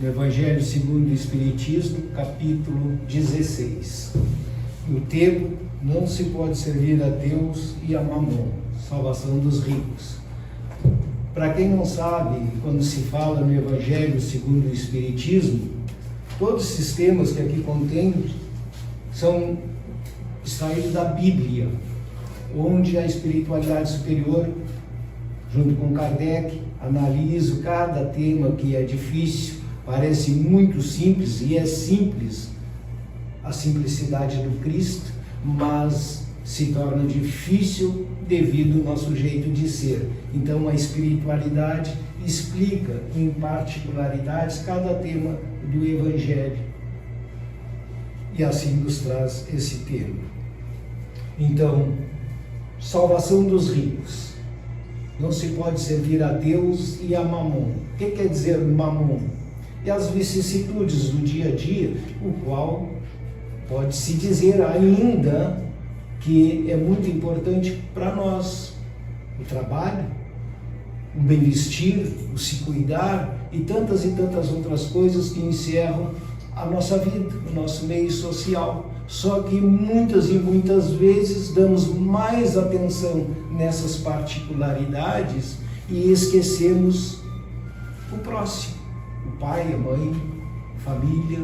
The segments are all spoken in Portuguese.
no Evangelho segundo o Espiritismo, capítulo 16. O tema: não se pode servir a Deus e a Mamon, salvação dos ricos. Para quem não sabe, quando se fala no Evangelho segundo o Espiritismo, todos esses temas que aqui contém são extraídos da Bíblia, onde a espiritualidade superior, junto com Kardec, analisa cada tema que é difícil, parece muito simples, e é simples a simplicidade do Cristo, mas se torna difícil devido ao nosso jeito de ser. Então a espiritualidade explica em particularidades cada tema do Evangelho, e assim nos traz esse tema. Então, salvação dos ricos. Não se pode servir a Deus e a Mamon. O que quer dizer Mamon? É as vicissitudes do dia a dia, o qual pode-se dizer ainda que é muito importante para nós. O trabalho, o bem vestir, o se cuidar e tantas outras coisas que encerram a nossa vida, o nosso meio social. Só que muitas e muitas vezes damos mais atenção nessas particularidades e esquecemos o próximo, o pai, a mãe, a família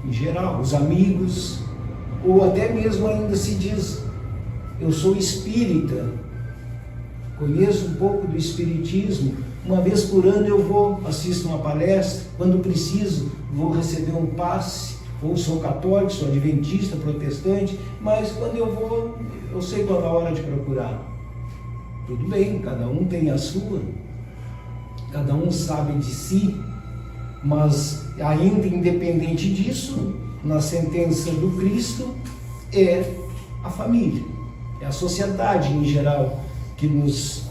em geral, os amigos, ou até mesmo ainda se diz: eu sou espírita, conheço um pouco do espiritismo, uma vez por ano eu vou, assisto uma palestra, quando preciso vou receber um passe, ou sou católico, sou adventista, protestante, mas quando eu vou, eu sei qual é a hora de procurar. Tudo bem, cada um tem a sua, cada um sabe de si, mas ainda independente disso, na sentença do Cristo, é a família, é a sociedade em geral que nos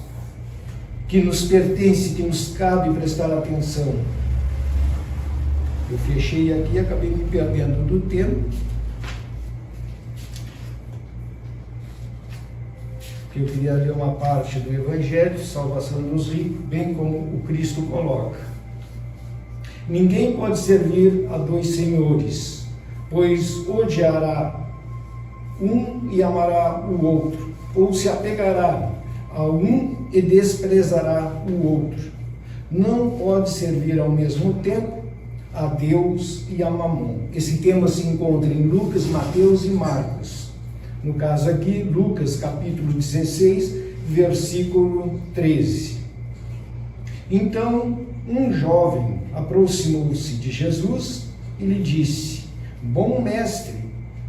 pertence, que nos cabe prestar atenção. Eu fechei aqui, acabei me perdendo do tempo, que eu queria ler uma parte do Evangelho, salvação dos ricos, bem como o Cristo coloca. Ninguém pode servir a dois senhores, pois odiará um e amará o outro, ou se apegará a um e desprezará o outro. Não pode servir ao mesmo tempo a Deus e a Mamon. Esse tema se encontra em Lucas, Mateus e Marcos. No caso aqui, Lucas capítulo 16, versículo 13. Então, um jovem aproximou-se de Jesus e lhe disse: bom mestre,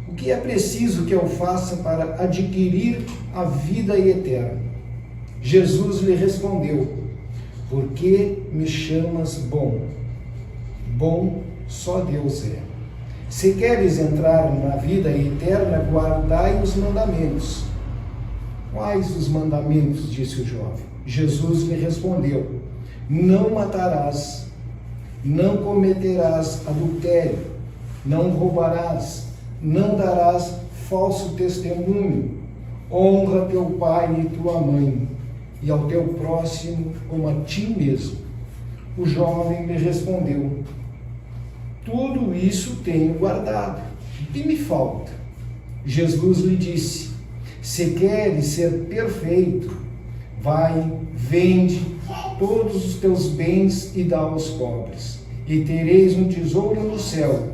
o que é preciso que eu faça para adquirir a vida eterna? Jesus lhe respondeu: por que me chamas bom? Bom só Deus é. Se queres entrar na vida eterna, guardai os mandamentos. Quais os mandamentos? Disse o jovem. Jesus lhe respondeu: não matarás, não cometerás adultério, não roubarás, não darás falso testemunho, honra teu pai e tua mãe, e ao teu próximo como a ti mesmo. O jovem lhe respondeu: tudo isso tenho guardado, o que me falta? Jesus lhe disse: se queres ser perfeito, vai, vende todos os teus bens e dá aos pobres, e tereis um tesouro no céu.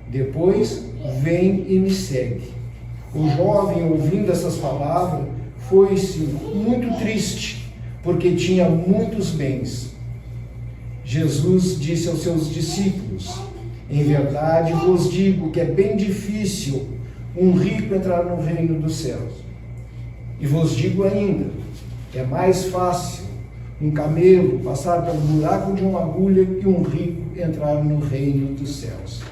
Depois, vem e me segue. O jovem, ouvindo essas palavras, foi-se muito triste, porque tinha muitos bens. Jesus disse aos seus discípulos: em verdade vos digo que é bem difícil um rico entrar no reino dos céus. E vos digo ainda, é mais fácil um camelo passar pelo buraco de uma agulha que um rico entrar no reino dos céus.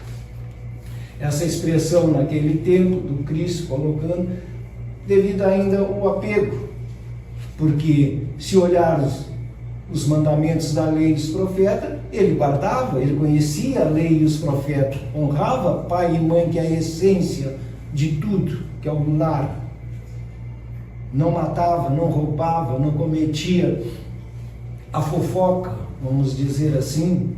Essa expressão naquele tempo do Cristo colocando, devido ainda ao apego, porque se olharmos os mandamentos da lei dos profetas, ele guardava, ele conhecia a lei e os profetas, honrava pai e mãe, que é a essência de tudo, que é o lar. Não matava, não roubava, não cometia a fofoca, vamos dizer assim,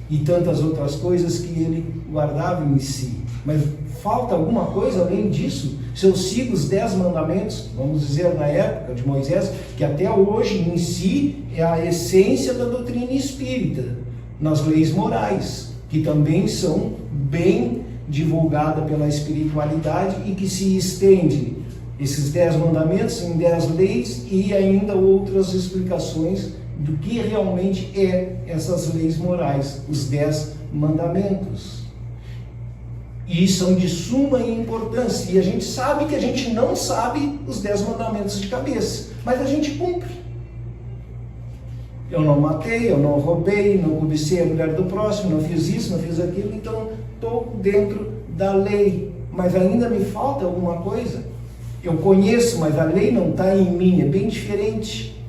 e tantas outras coisas que ele guardava em si. Mas falta alguma coisa além disso? Se eu sigo os 10 mandamentos, vamos dizer na época de Moisés, que até hoje em si é a essência da doutrina espírita, nas leis morais, que também são bem divulgadas pela espiritualidade e que se estende esses 10 mandamentos em 10 leis e ainda outras explicações do que realmente é essas leis morais, os 10 mandamentos. E são de suma importância. E a gente sabe que a gente não sabe os 10 mandamentos de cabeça, mas a gente cumpre. Eu não matei, eu não roubei, não cobicei a mulher do próximo, não fiz isso, não fiz aquilo, então estou dentro da lei. Mas ainda me falta alguma coisa. Eu conheço, mas a lei não está em mim, é bem diferente.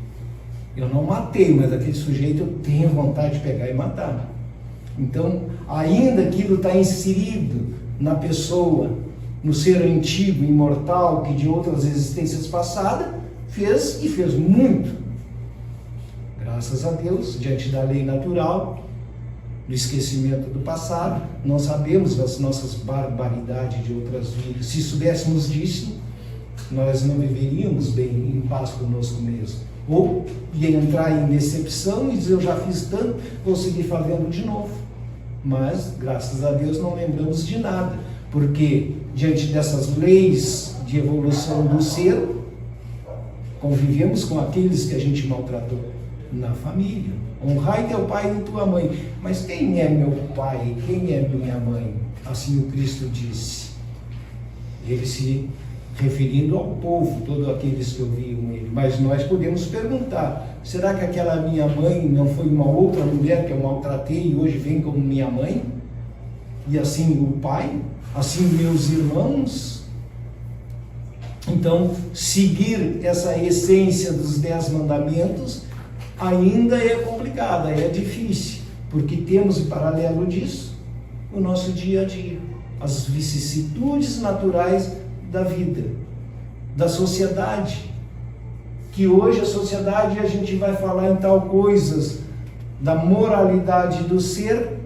Eu não matei, mas aquele sujeito eu tenho vontade de pegar e matar. Então, ainda aquilo está inserido na pessoa, no ser antigo, imortal, que de outras existências passadas fez e fez muito. Graças a Deus, diante da lei natural, do esquecimento do passado, não sabemos as nossas barbaridades de outras vidas. Se soubéssemos disso, nós não viveríamos bem, em paz conosco mesmo. Ou ia entrar em decepção e dizer, eu já fiz tanto, vou seguir fazendo de novo. Mas, graças a Deus, não lembramos de nada, porque diante dessas leis de evolução do ser, convivemos com aqueles que a gente maltratou na família. Honrai teu pai e tua mãe. Mas quem é meu pai? Quem é minha mãe? Assim o Cristo disse. Ele se referindo ao povo, todos aqueles que ouviam ele. Mas nós podemos perguntar, será que aquela minha mãe não foi uma outra mulher que eu maltratei e hoje vem como minha mãe? E assim o pai? Assim meus irmãos? Então, seguir essa essência dos 10 mandamentos ainda é complicada, é difícil, porque temos em paralelo disso o nosso dia a dia, as vicissitudes naturais da vida, da sociedade, que hoje a sociedade a gente vai falar em tal coisas da moralidade do ser,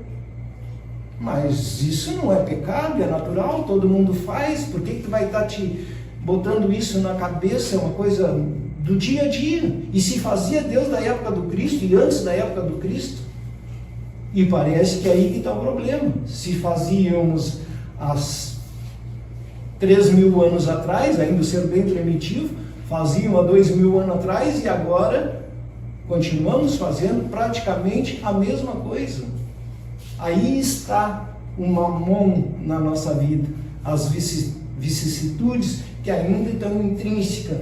mas isso não é pecado, é natural, todo mundo faz. Por que tu vai estar te botando isso na cabeça? É uma coisa do dia a dia, e se fazia Deus da época do Cristo e antes da época do Cristo, e parece que é aí que está o problema. Se fazíamos as 3.000 anos atrás, ainda ser bem primitivo, faziam há 2.000 anos atrás, e agora continuamos fazendo praticamente a mesma coisa. Aí está o mamon na nossa vida, as vicissitudes que ainda estão intrínsecas,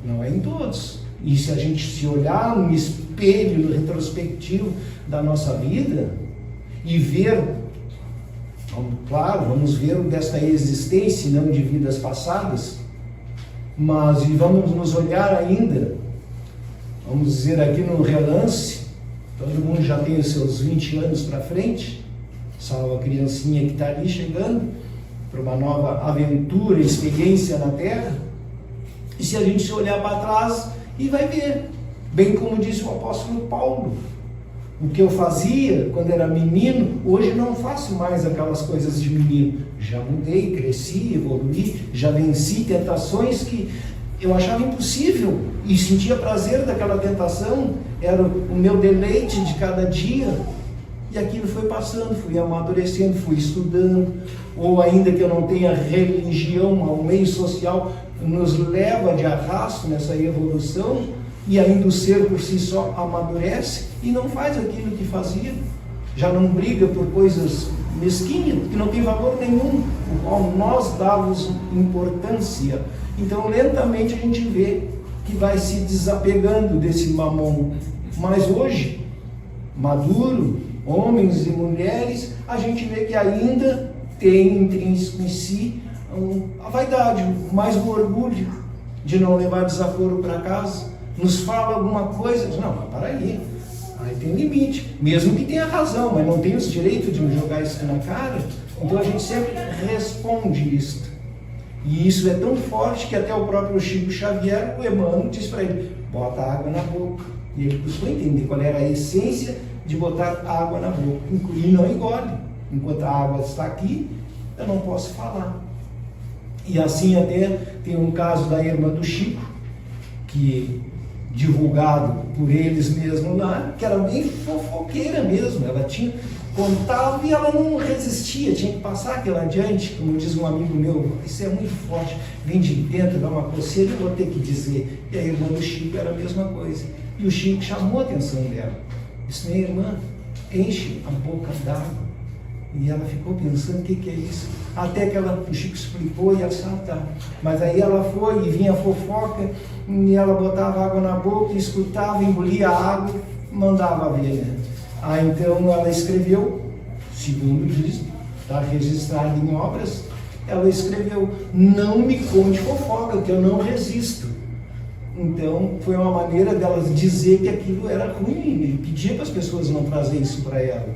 não é em todos. E se a gente se olhar no espelho, no retrospectivo da nossa vida e ver, claro, vamos ver o desta existência e não de vidas passadas, mas e vamos nos olhar ainda, vamos dizer aqui no relance, todo mundo já tem os seus 20 anos para frente, salvo a criancinha que está ali chegando para uma nova aventura, experiência na Terra. E se a gente se olhar para trás e vai ver, bem como disse o apóstolo Paulo, o que eu fazia quando era menino, hoje não faço mais aquelas coisas de menino. Já mudei, cresci, evoluí, já venci tentações que eu achava impossível e sentia prazer daquela tentação, era o meu deleite de cada dia. E aquilo foi passando, fui amadurecendo, fui estudando, ou ainda que eu não tenha religião, ao meio social nos leva de arrasto nessa evolução, e ainda o ser por si só amadurece e não faz aquilo que fazia, já não briga por coisas mesquinhas, que não tem valor nenhum, o qual nós dávamos importância. Então lentamente a gente vê que vai se desapegando desse mamon, mas hoje, maduro, homens e mulheres, a gente vê que ainda tem intrínseco em si a vaidade, mais o orgulho de não levar desaforo para casa. Nos fala alguma coisa, não, mas para aí tem limite, mesmo que tenha razão, mas não tem os direitos de me jogar isso na cara. Então a gente sempre responde isso, e isso é tão forte que até o próprio Chico Xavier, o Emmanuel, diz para ele, bota água na boca, e ele buscou entender qual era a essência de botar água na boca, e não engole. Enquanto a água está aqui, eu não posso falar. E assim até tem um caso da irmã do Chico, que divulgado por eles mesmos lá, que era bem fofoqueira mesmo, ela contava e ela não resistia, tinha que passar aquilo adiante, como diz um amigo meu, isso é muito forte, vem de dentro, dá uma coceira, eu vou ter que dizer. E a irmã do Chico era a mesma coisa, e o Chico chamou a atenção dela, disse: minha irmã, enche a boca d'água. E ela ficou pensando, o que é isso? Até que o Chico explicou e ela disse: tá. Mas aí ela foi e vinha a fofoca, e ela botava água na boca, escutava, engolia a água, mandava ver, né? Então ela escreveu, segundo diz, está registrado em obras, ela escreveu: não me conte fofoca, que eu não resisto. Então foi uma maneira dela dizer que aquilo era ruim, e pedia para as pessoas não trazerem isso para ela.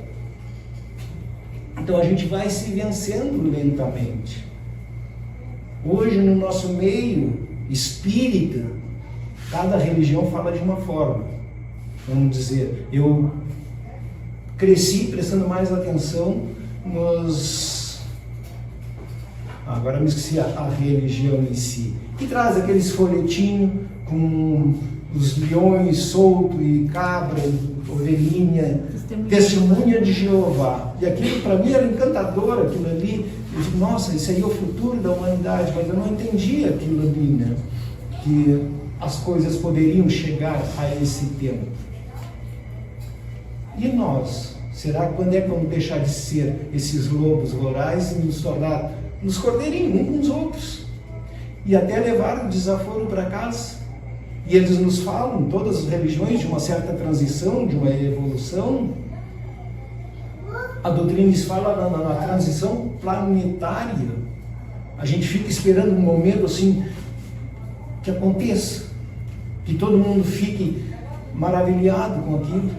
Então a gente vai se vencendo lentamente. Hoje no nosso meio espírita, cada religião fala de uma forma. Vamos dizer, eu cresci prestando mais atenção nos... Agora me esqueci a religião em si, que traz aqueles folhetinhos com os leões soltos e cabra, ovelhinha, testemunha de Jeová. E aquilo para mim era encantador, aquilo ali. Eu digo: nossa, isso aí é o futuro da humanidade, mas eu não entendia aquilo ali, né? Que as coisas poderiam chegar a esse tempo. E nós? Será que quando é que vamos deixar de ser esses lobos rurais e nos tornar nos cordeirinhos uns com os outros? E até levar o desaforo para casa? E eles nos falam, todas as religiões, de uma certa transição, de uma evolução. A doutrina nos fala na transição planetária. A gente fica esperando um momento assim que aconteça, que todo mundo fique maravilhado com aquilo.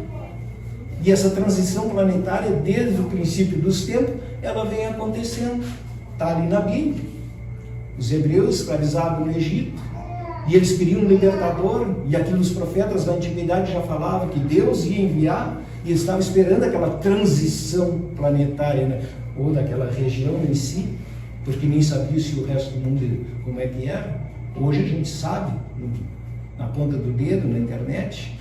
E essa transição planetária, desde o princípio dos tempos, ela vem acontecendo. Está ali na Bíblia. Os hebreus escravizados no Egito, e eles queriam um libertador, e aquilo os profetas da antiguidade já falavam que Deus ia enviar, e eles estavam esperando aquela transição planetária, né? Ou daquela região em si, porque nem sabia se o resto do mundo como é que era. Hoje a gente sabe, na ponta do dedo, na internet.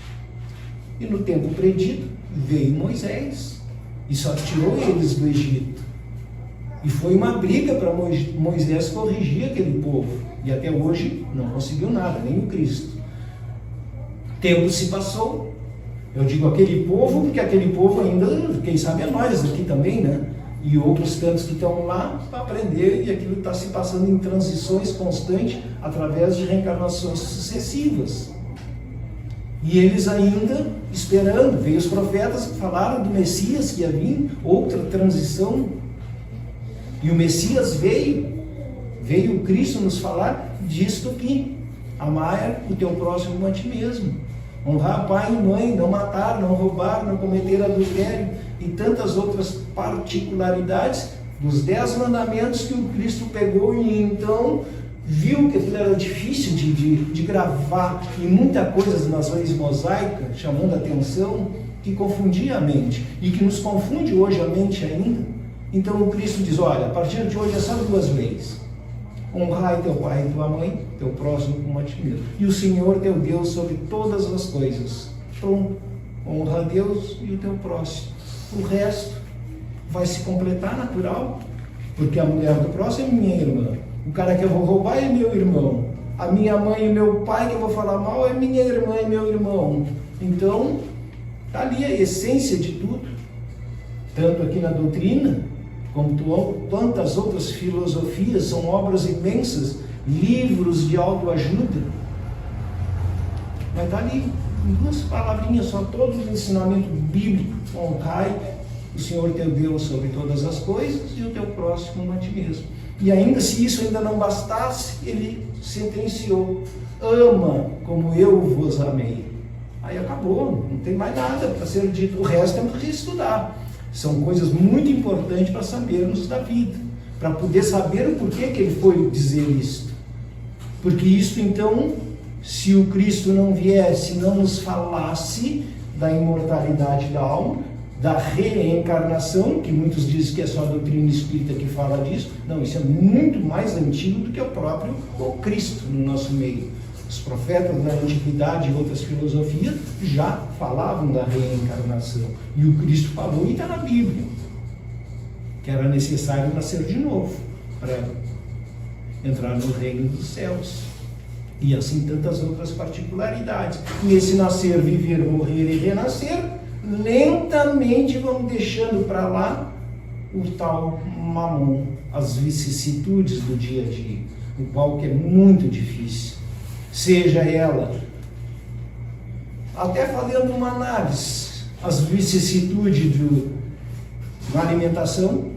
E no tempo predito veio Moisés e só tirou eles do Egito. E foi uma briga para Moisés corrigir aquele povo. E até hoje não conseguiu nada, nem o Cristo. Tempo se passou. Eu digo aquele povo, porque aquele povo ainda, quem sabe é nós aqui também, né? E outros tantos que estão lá para aprender, e aquilo está se passando em transições constantes, através de reencarnações sucessivas. E eles ainda esperando, veio os profetas que falaram do Messias que ia vir, outra transição. E o Messias veio o Cristo nos falar disto aqui: amar o teu próximo como a ti mesmo, honrar pai e mãe, não matar, não roubar, não cometer adultério, e tantas outras particularidades dos 10 mandamentos que o Cristo pegou e então viu que aquilo era difícil de gravar, e muita coisa nas leis mosaicas, chamando a atenção, que confundia a mente, e que nos confunde hoje a mente ainda. Então o Cristo diz: olha, a partir de hoje é só 2 leis: honrai teu pai e tua mãe, teu próximo como a ti mesmo, e o Senhor teu Deus sobre todas as coisas. Pronto, honra a Deus e o teu próximo. O resto vai se completar natural, porque a mulher do próximo é minha irmã, o cara que eu vou roubar é meu irmão, a minha mãe e meu pai que eu vou falar mal é minha irmã e meu irmão. Então está ali a essência de tudo, tanto aqui na doutrina, como quantas outras filosofias, são obras imensas, livros de autoajuda. Mas está ali, em 2 palavrinhas só, todo o ensinamento bíblico: honrai o Senhor teu Deus sobre todas as coisas e o teu próximo como a ti mesmo. E ainda, se isso ainda não bastasse, ele sentenciou: ama como eu vos amei. Aí acabou, não tem mais nada para ser dito, o resto é para reestudar. São coisas muito importantes para sabermos da vida, para poder saber o porquê que ele foi dizer isto. Porque isto então, se o Cristo não viesse, não nos falasse, da imortalidade da alma, da reencarnação, que muitos dizem que é só a doutrina espírita que fala disso. Não, isso é muito mais antigo do que o próprio Cristo no nosso meio. Os profetas da antiguidade e outras filosofias já falavam da reencarnação. E o Cristo falou, e está na Bíblia, que era necessário nascer de novo para entrar no reino dos céus. E assim tantas outras particularidades. E esse nascer, viver, morrer e renascer, lentamente vamos deixando para lá o tal mamon, as vicissitudes do dia a dia, o qual que é muito difícil. Seja ela, até fazendo uma análise, as vicissitudes da alimentação,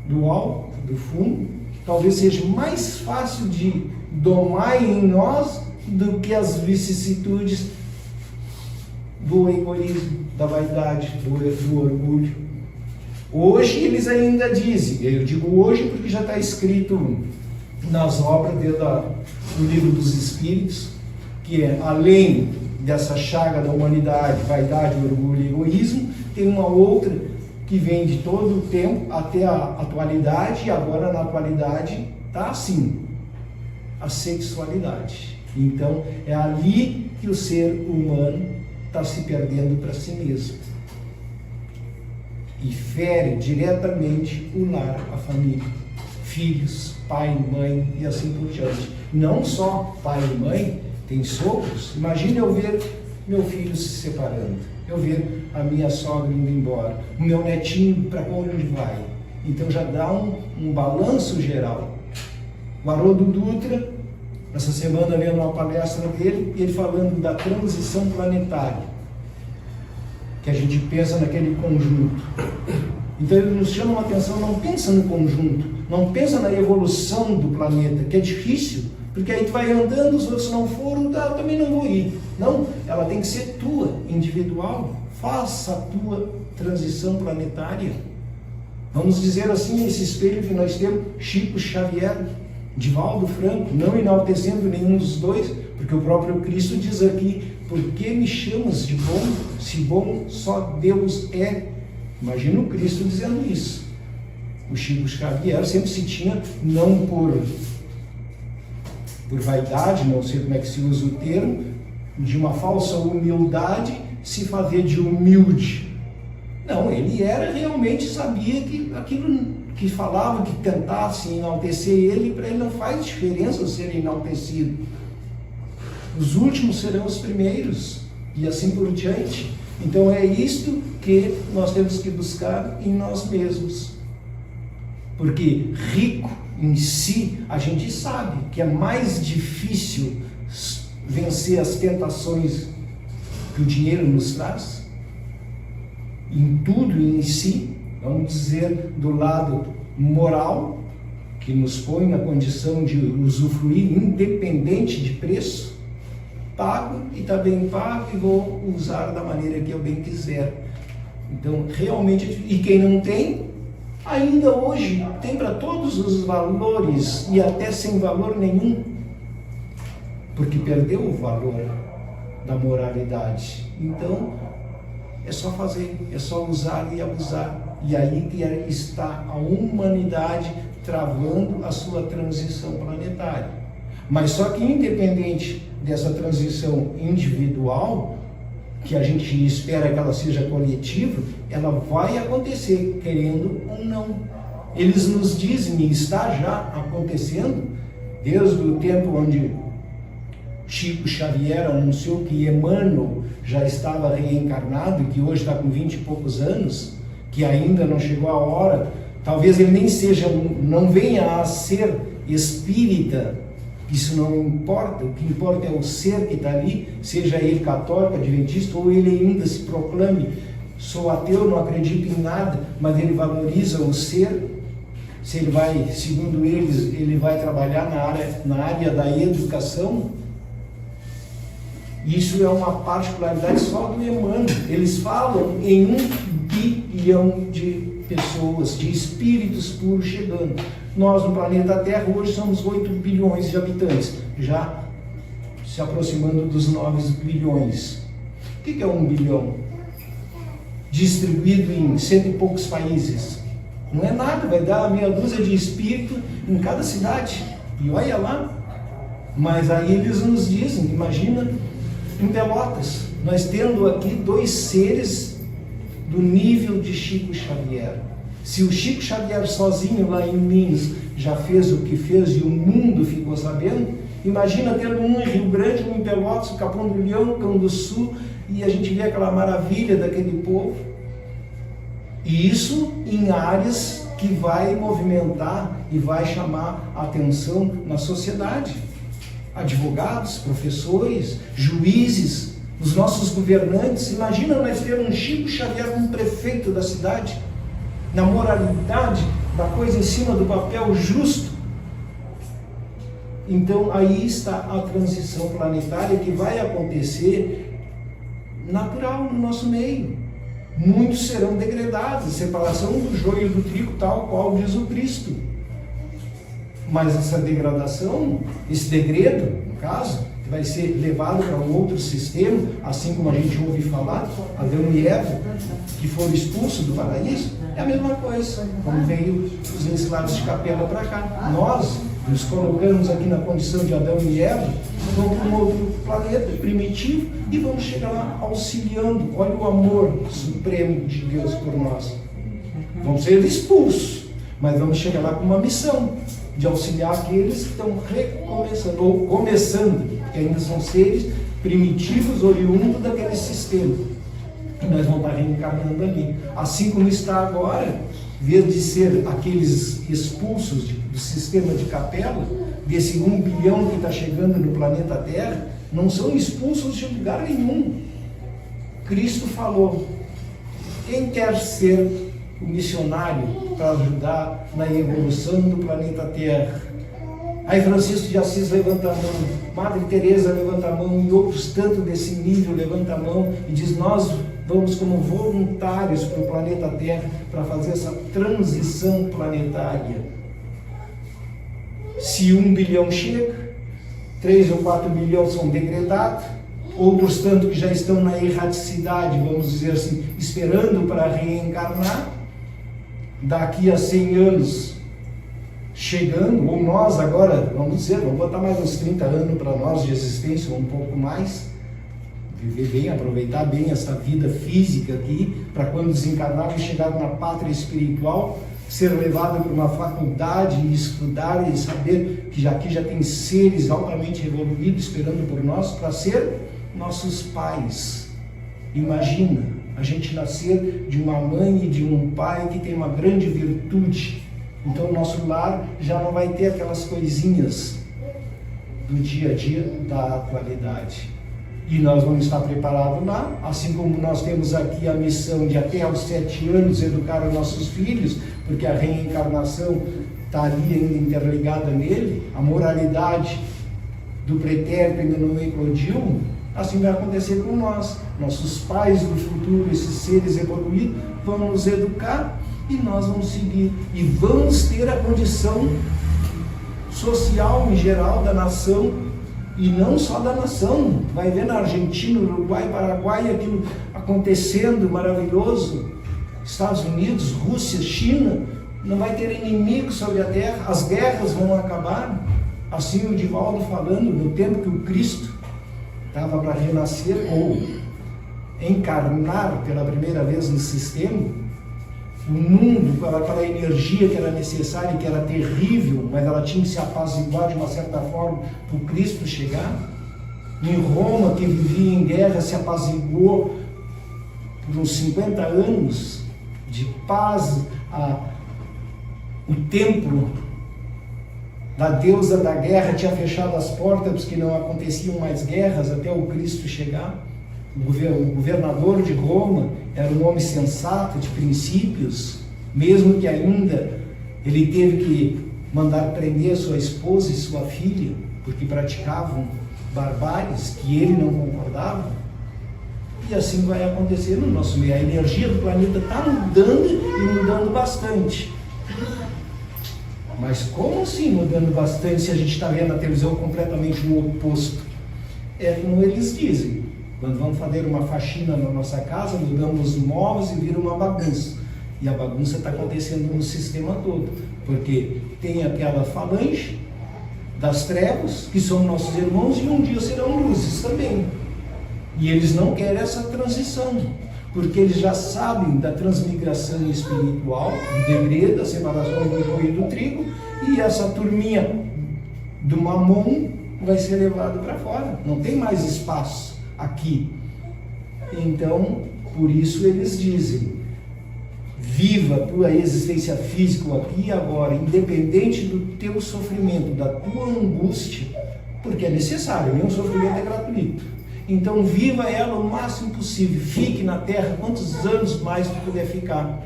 do álcool, do fumo, talvez seja mais fácil de domar em nós do que as vicissitudes do egoísmo, da vaidade, do orgulho. Hoje eles ainda dizem, eu digo hoje porque já está escrito nas obras do livro dos Espíritos, que é, além dessa chaga da humanidade, vaidade, orgulho e egoísmo, tem uma outra que vem de todo o tempo até a atualidade, e agora na atualidade está assim, a sexualidade. Então é ali que o ser humano está se perdendo para si mesmo e fere diretamente o lar, a família, filhos, pai, mãe e assim por diante. Não só pai e mãe, tem sogros. Imagina eu ver meu filho se separando, eu ver a minha sogra indo embora, o meu netinho para onde vai. Então já dá um balanço geral. O Haroldo Dutra, essa semana lendo uma palestra dele, ele falando da transição planetária, que a gente pensa naquele conjunto. Então ele nos chama a atenção, não pensa no conjunto, não pensa na evolução do planeta, que é difícil, porque aí tu vai andando, os outros não foram, eu também não vou ir. Não, ela tem que ser tua, individual. Faça a tua transição planetária. Vamos dizer assim, esse espelho que nós temos, Chico Xavier, Divaldo Franco, não enaltecendo nenhum dos dois, porque o próprio Cristo diz aqui, por que me chamas de bom, se bom só Deus é? Imagina o Cristo dizendo isso. O Chico Xavier sempre se tinha, não por vaidade, não sei como é que se usa o termo, de uma falsa humildade, se fazer de humilde. Não, ele era realmente, sabia que aquilo que falava, que tentasse enaltecer ele, para ele não faz diferença ser enaltecido. Os últimos serão os primeiros, e assim por diante. Então é isto que nós temos que buscar em nós mesmos. Porque rico em si, a gente sabe que é mais difícil vencer as tentações que o dinheiro nos traz. Em tudo em si, vamos dizer, do lado moral, que nos põe na condição de usufruir independente de preço, pago e está bem pago e vou usar da maneira que eu bem quiser. Então, realmente, e quem não tem, ainda hoje tem para todos os valores e até sem valor nenhum, porque perdeu o valor da moralidade. Então, é só fazer, é só usar e abusar. E aí que está a humanidade travando a sua transição planetária. Mas só que independente dessa transição individual, que a gente espera que ela seja coletiva, ela vai acontecer, querendo ou não. Eles nos dizem, e está já acontecendo, desde o tempo onde Chico Xavier anunciou que Emmanuel já estava reencarnado, que hoje está com 20 e poucos anos, que ainda não chegou a hora, talvez ele nem seja, não venha a ser espírita, isso não importa, o que importa é o ser que está ali, seja ele católico, adventista, ou ele ainda se proclame, sou ateu, não acredito em nada, mas ele valoriza o ser. Se ele vai, segundo eles, ele vai trabalhar na área da educação. Isso é uma particularidade só do Emmanuel. Eles falam em 1 bilhão de pessoas, de espíritos puros chegando. Nós, no planeta Terra, hoje somos 8 bilhões de habitantes, já se aproximando dos 9 bilhões. O que é 1 bilhão? Distribuído em 100 e poucos países. Não é nada, vai dar meia dúzia de espírito em cada cidade. E olha lá. Mas aí eles nos dizem, imagina, em Pelotas, nós tendo aqui 2 seres do nível de Chico Xavier. Se o Chico Xavier sozinho lá em Minas já fez o que fez e o mundo ficou sabendo, imagina tendo um em Rio Grande, um em Pelotas, o Capão do Leão, Cão do Sul, e a gente vê aquela maravilha daquele povo. E isso em áreas que vai movimentar e vai chamar a atenção na sociedade. Advogados, professores, juízes, os nossos governantes. Imagina nós ter um Chico Xavier como prefeito da cidade, na moralidade da coisa em cima do papel justo. Então aí está a transição planetária que vai acontecer natural no nosso meio. Muitos serão degradados, a separação do joio do trigo, tal qual diz o Cristo. Mas essa degradação, esse degredo, no caso, vai ser levado para um outro sistema, assim como a gente ouve falar, Adão e Eva, que foram expulsos do paraíso, é a mesma coisa, como veio os exilados de Capela para cá. Nós nos colocamos aqui na condição de Adão e Eva, vamos para um outro planeta primitivo e vamos chegar lá auxiliando. Olha o amor supremo de Deus por nós. Vamos ser expulsos, mas vamos chegar lá com uma missão de auxiliar aqueles que estão recomeçando, ou começando, que ainda são seres primitivos, oriundos daquele sistema. E nós vamos estar reencarnando ali. Assim como está agora, em vez de ser aqueles expulsos do sistema de Capela, desse 1 bilhão que está chegando no planeta Terra, não são expulsos de lugar nenhum. Cristo falou, quem quer ser o missionário para ajudar na evolução do planeta Terra? Aí Francisco de Assis levanta a mão, Madre Teresa levanta a mão, e outros tanto desse nível levanta a mão e diz, nós vamos como voluntários para o planeta Terra para fazer essa transição planetária. Se 1 bilhão chega, 3 ou 4 bilhões são degradados, outros tanto que já estão na erraticidade, vamos dizer assim, esperando para reencarnar, daqui a 100 anos chegando, ou nós agora, vamos dizer, vamos botar mais uns 30 anos para nós de existência, ou um pouco mais, viver bem, aproveitar bem essa vida física aqui, para quando desencarnar e chegar na pátria espiritual, ser levado para uma faculdade e estudar e saber que aqui já tem seres altamente evoluídos esperando por nós para ser nossos pais. Imagina a gente nascer de uma mãe e de um pai que tem uma grande virtude. Então o nosso lar já não vai ter aquelas coisinhas do dia a dia da atualidade. E nós vamos estar preparados lá, assim como nós temos aqui a missão de até aos 7 anos educar os nossos filhos, porque a reencarnação está ali ainda interligada nele, a moralidade do pretérito ainda não eclodiu, assim vai acontecer com nós. Nossos pais do futuro, esses seres evoluídos, vão nos educar e nós vamos seguir. E vamos ter a condição social em geral da nação, e não só da nação. Vai ver na Argentina, Uruguai, Paraguai, aquilo acontecendo maravilhoso. Estados Unidos, Rússia, China, não vai ter inimigos sobre a terra, as guerras vão acabar. Assim o Divaldo falando, no tempo que o Cristo estava para renascer ou encarnar pela primeira vez no sistema, o mundo, com aquela energia que era necessária, que era terrível, mas ela tinha que se apaziguar de uma certa forma para o Cristo chegar. Em Roma, que vivia em guerra, se apaziguou por uns 50 anos de paz. O templo da deusa da guerra tinha fechado as portas, porque não aconteciam mais guerras até o Cristo chegar. O governador de Roma era um homem sensato, de princípios, mesmo que ainda ele teve que mandar prender sua esposa e sua filha, porque praticavam barbáries que ele não concordava. E assim vai acontecer no nosso meio. A energia do planeta está mudando e mudando bastante. Mas como assim mudando bastante se a gente está vendo na televisão completamente o oposto? É como eles dizem. Quando vamos fazer uma faxina na nossa casa, mudamos os móveis e vira uma bagunça. E a bagunça está acontecendo no sistema todo, porque tem aquela falange das trevas, que são nossos irmãos, e um dia serão luzes também. E eles não querem essa transição, porque eles já sabem da transmigração espiritual, do degredo, da separação do joio e do trigo, e essa turminha do mamon vai ser levado para fora. Não tem mais espaço aqui. Então, por isso eles dizem: viva a tua existência física aqui e agora, independente do teu sofrimento, da tua angústia, porque é necessário, nenhum sofrimento é gratuito. Então viva ela o máximo possível, fique na terra quantos anos mais tu puder ficar,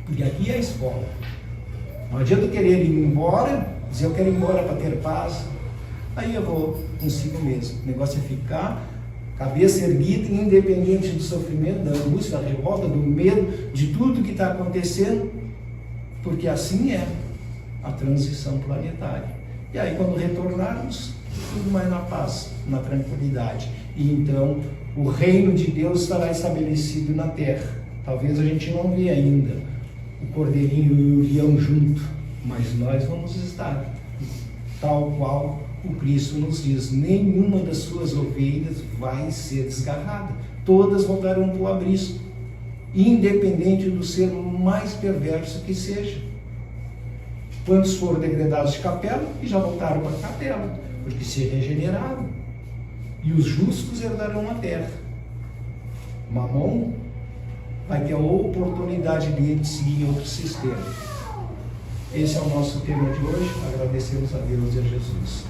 porque aqui é a escola. Não adianta querer ir embora, dizer eu quero ir embora para ter paz, aí eu vou consigo mesmo. O negócio é ficar cabeça erguida, independente do sofrimento, da angústia, da revolta, do medo, de tudo que está acontecendo, porque assim é a transição planetária. E aí quando retornarmos, tudo mais na paz, na tranquilidade. E então o reino de Deus estará estabelecido na terra. Talvez a gente não vê ainda o cordeirinho e o leão junto, mas nós vamos estar tal qual o Cristo nos diz: nenhuma das suas ovelhas vai ser desgarrada, todas voltarão para o abrisco, independente do ser mais perverso que seja. Quantos foram degradados de capela e já voltaram para a capela, porque se regeneraram, e os justos herdarão a terra. Mamon vai ter a oportunidade de seguir outro sistema. Esse é o nosso tema de hoje. Agradecemos a Deus e a Jesus.